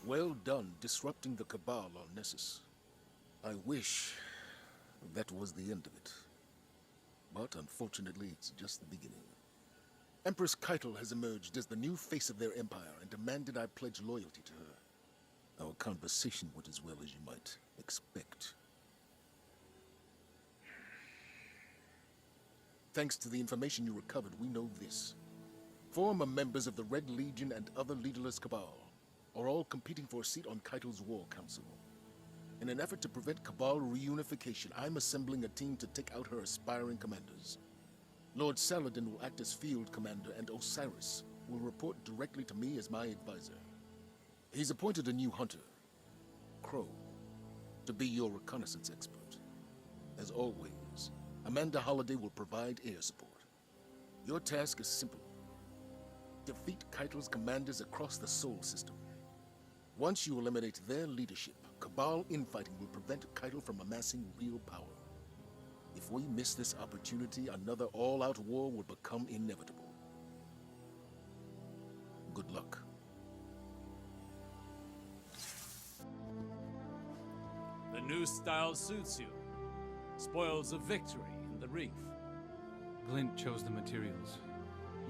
Well done disrupting the Cabal on Nessus. I wish that was the end of it. But unfortunately, it's just the beginning. Empress Keitel has emerged as the new face of their empire and demanded I pledge loyalty to her. Our conversation went as well as you might expect. Thanks to the information you recovered, we know this. Former members of the Red Legion and other leaderless Cabal are all competing for a seat on Keitel's War Council. In an effort to prevent Cabal reunification, I'm assembling a team to take out her aspiring commanders. Lord Saladin will act as field commander, and Osiris will report directly to me as my advisor. He's appointed a new hunter, Crow, to be your reconnaissance expert. As always, Amanda Holliday will provide air support. Your task is simple. Defeat Keitel's commanders across the Sol system. Once you eliminate their leadership, Cabal infighting will prevent Keitel from amassing real power. If we miss this opportunity, another all-out war will become inevitable. Good luck. The new style suits you. Spoils of victory in the reef. Glint chose the materials.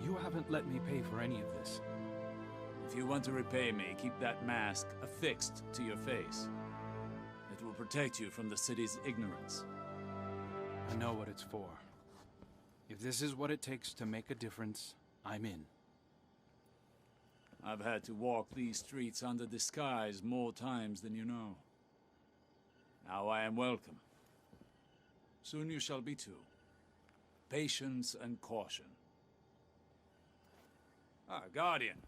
You haven't let me pay for any of this. If you want to repay me, keep that mask affixed to your face. It will protect you from the city's ignorance. I know what it's for. If this is what it takes to make a difference, I'm in. I've had to walk these streets under disguise more times than you know. Now I am welcome. Soon you shall be too. Patience and caution. Guardian.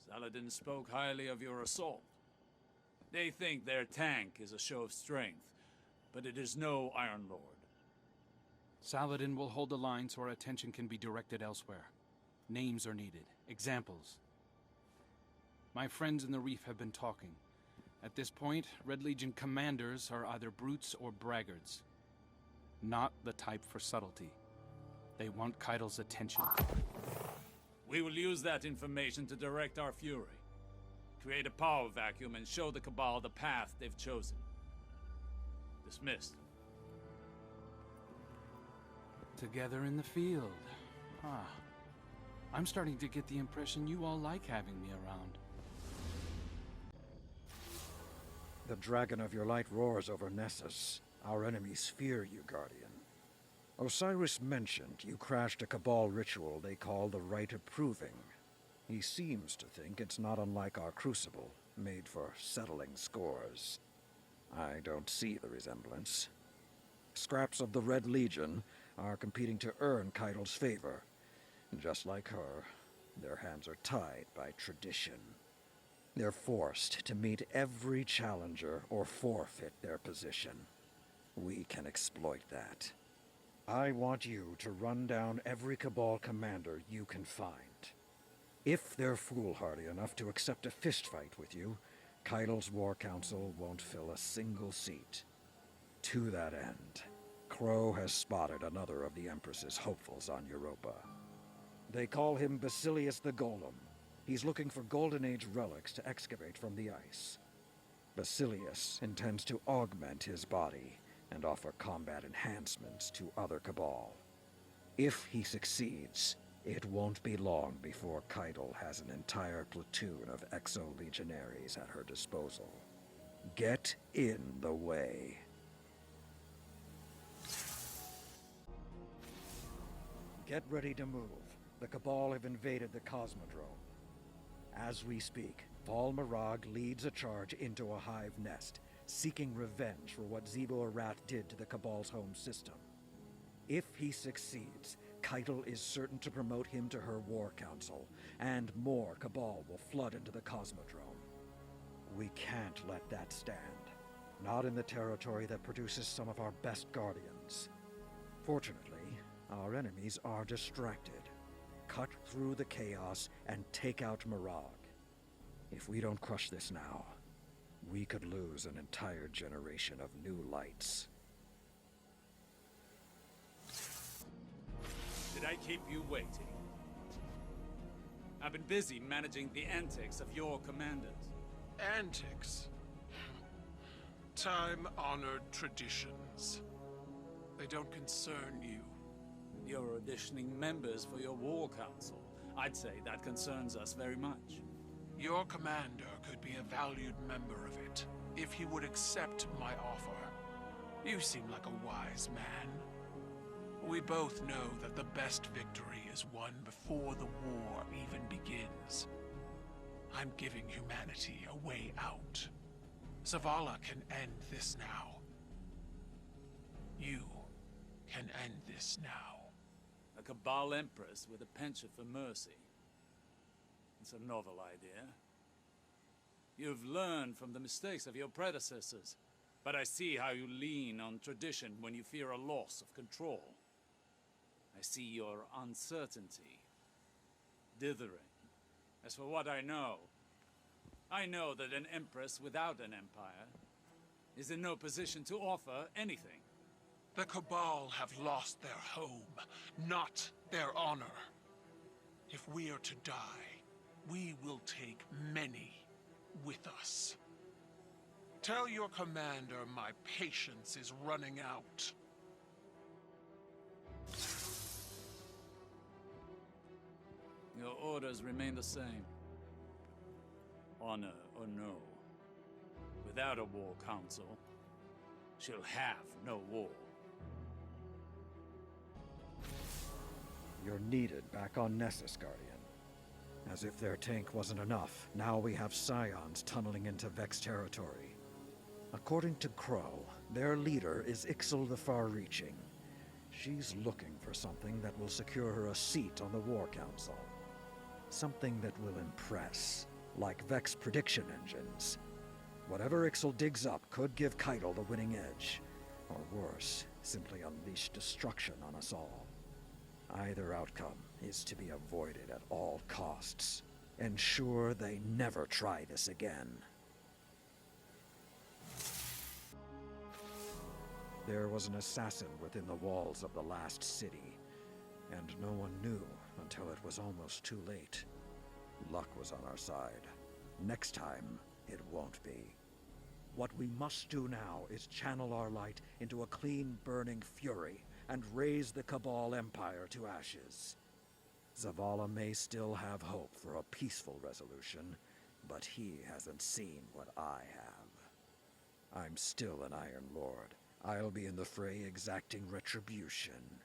Saladin spoke highly of your assault. They think their tank is a show of strength, but it is no Iron Lord. Saladin will hold the line so our attention can be directed elsewhere. Names are needed. Examples. My friends in the Reef have been talking. At this point, Red Legion commanders are either brutes or braggarts. Not the type for subtlety. They want Keitel's attention. We will use that information to direct our fury. Create a power vacuum and show the Cabal the path they've chosen. Dismissed. Together in the field. I'm starting to get the impression you all like having me around. The dragon of your light roars over Nessus. Our enemies fear you, Guardian. Osiris mentioned you crashed a Cabal ritual they call the Rite of Proving. He seems to think it's not unlike our Crucible, made for settling scores. I don't see the resemblance. Scraps of the Red Legion are competing to earn Keitel's favor. Just like her, their hands are tied by tradition. They're forced to meet every challenger or forfeit their position. We can exploit that. I want you to run down every Cabal commander you can find. If they're foolhardy enough to accept a fistfight with you, Keitel's War Council won't fill a single seat. To that end, Crow has spotted another of the Empress's hopefuls on Europa. They call him Basilius the Golem. He's looking for Golden Age relics to excavate from the ice. Basilius intends to augment his body and offer combat enhancements to other Cabal. If he succeeds, it won't be long before Keitel has an entire platoon of Exo-Legionaries at her disposal. Get in the way. Get ready to move. The Cabal have invaded the Cosmodrome. As we speak, Val Marag leads a charge into a hive nest, seeking revenge for what Zibo Arat did to the Cabal's home system. If he succeeds, Keitel is certain to promote him to her war council, and more Cabal will flood into the Cosmodrome. We can't let that stand. Not in the territory that produces some of our best guardians. Fortunately, our enemies are distracted. Cut through the chaos and take out Marag. If we don't crush this now, we could lose an entire generation of new lights. Did I keep you waiting? I've been busy managing the antics of your commanders. Antics. Time-honored traditions. They don't concern you. You're auditioning members for your war council. I'd say that concerns us very much. Your commander could be a valued member of it, if he would accept my offer. You seem like a wise man. We both know that the best victory is won before the war even begins. I'm giving humanity a way out. Zavala can end this now. You can end this now. A Cabal Empress with a penchant for mercy. It's a novel idea. You've learned from the mistakes of your predecessors, but I see how you lean on tradition when you fear a loss of control. I see your uncertainty, dithering. As for what I know that an empress without an empire is in no position to offer anything. The Cabal have lost their home, not their honor. If we are to die, we will take many with us. Tell your commander my patience is running out. Your orders remain the same. Honor or no. Without a war council, she'll have no war. You're needed back on Nessus, Guardian. As if their tank wasn't enough, now we have Scions tunneling into Vex territory. According to Crow, their leader is Ixal the Far-Reaching. She's looking for something that will secure her a seat on the War Council. Something that will impress, like Vex prediction engines. Whatever Ixal digs up could give Keitel the winning edge. Or worse, simply unleash destruction on us all. Either outcome is to be avoided at all costs. Ensure they never try this again. There was an assassin within the walls of the last city, and no one knew until it was almost too late. Luck was on our side. Next time, it won't be. What we must do now is channel our light into a clean burning fury and raise the Cabal Empire to ashes. Zavala may still have hope for a peaceful resolution, but he hasn't seen what I have. I'm still an Iron Lord. I'll be in the fray exacting retribution.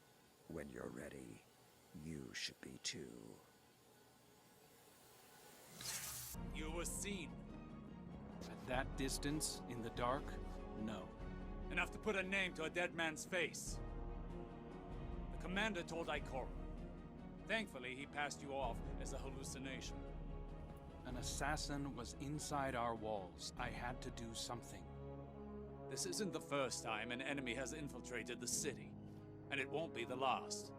When you're ready, you should be too. You were seen. At that distance, in the dark, no. Enough to put a name to a dead man's face. The commander told Ikora. Thankfully, he passed you off as a hallucination. An assassin was inside our walls. I had to do something. This isn't the first time an enemy has infiltrated the city, and it won't be the last.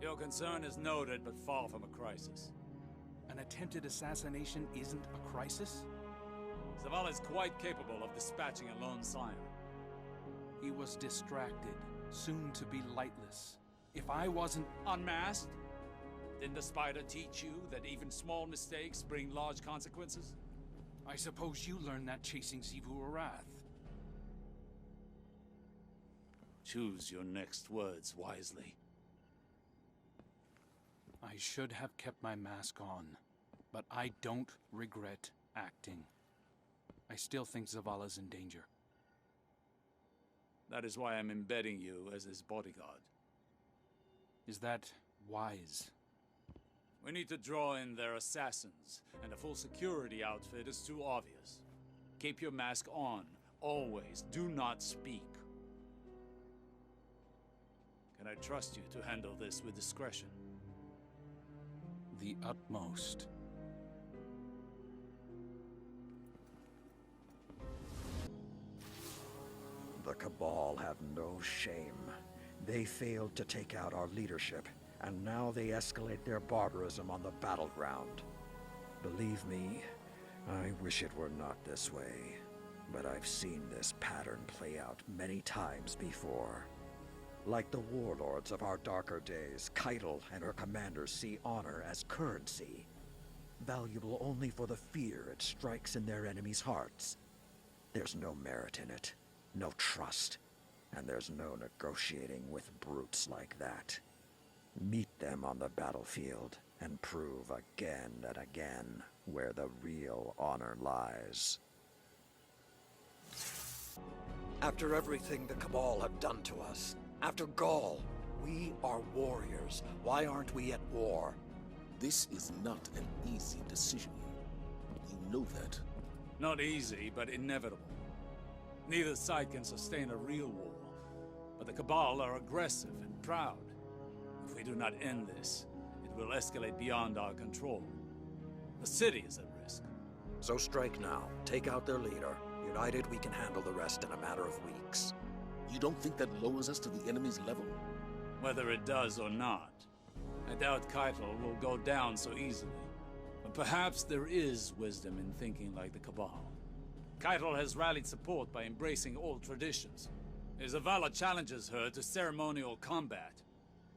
Your concern is noted, but far from a crisis. An attempted assassination isn't a crisis? Zavala is quite capable of dispatching a lone scion. He was distracted, soon to be lightless. If I wasn't unmasked, didn't the spider teach you that even small mistakes bring large consequences? I suppose you learned that chasing Xivu Arath. Choose your next words wisely. I should have kept my mask on, but I don't regret acting. I still think Zavala's in danger. That is why I'm embedding you as his bodyguard. Is that wise? We need to draw in their assassins, and a full security outfit is too obvious. Keep your mask on, always. Do not speak. Can I trust you to handle this with discretion? The utmost. The Cabal have no shame. They failed to take out our leadership, and now they escalate their barbarism on the battleground. Believe me, I wish it were not this way. But I've seen this pattern play out many times before. Like the warlords of our darker days, Keitel and her commanders see honor as currency. valuable only for the fear it strikes in their enemies' hearts. There's no merit in it, no trust, and there's no negotiating with brutes like that. Meet them on the battlefield and prove again and again where the real honor lies. After everything the Cabal have done to us, after Gaul, we are warriors. Why aren't we at war? This is not an easy decision. You know that. Not easy, but inevitable. Neither side can sustain a real war. But the Cabal are aggressive and proud. If we do not end this, it will escalate beyond our control. The city is at risk. So strike now. Take out their leader. United, we can handle the rest in a matter of weeks. You don't think that lowers us to the enemy's level? Whether it does or not, I doubt Keitel will go down so easily. But perhaps there is wisdom in thinking like the Cabal. Keitel has rallied support by embracing old traditions. If Zavala challenges her to ceremonial combat,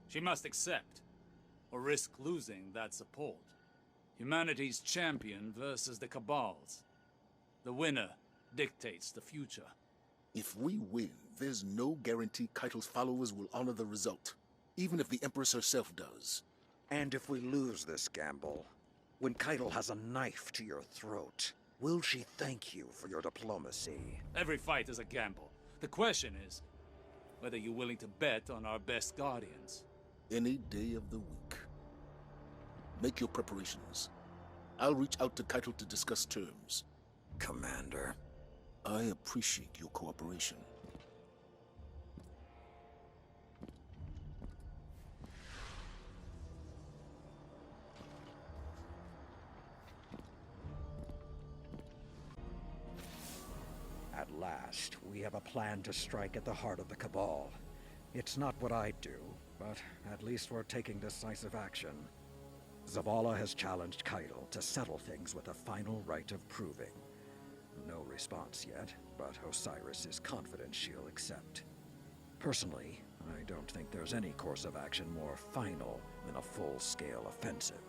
she must accept, or risk losing that support. Humanity's champion versus the Cabal's. The winner dictates the future. If we win, there's no guarantee Keitel's followers will honor the result, even if the Empress herself does. And if we lose this gamble, when Keitel has a knife to your throat, will she thank you for your diplomacy? Every fight is a gamble. The question is whether you're willing to bet on our best guardians. Any day of the week. Make your preparations. I'll reach out to Keitel to discuss terms. Commander. I appreciate your cooperation. At last, we have a plan to strike at the heart of the Cabal. It's not what I'd do, but at least we're taking decisive action. Zavala has challenged Keitel to settle things with a final rite of proving. No response yet, but Osiris is confident she'll accept. Personally, I don't think there's any course of action more final than a full-scale offensive.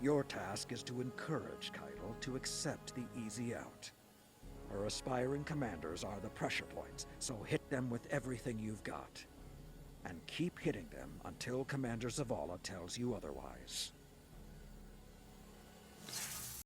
Your task is to encourage Keitel to accept the easy out. Her aspiring commanders are the pressure points, so hit them with everything you've got. And keep hitting them until Commander Zavala tells you otherwise.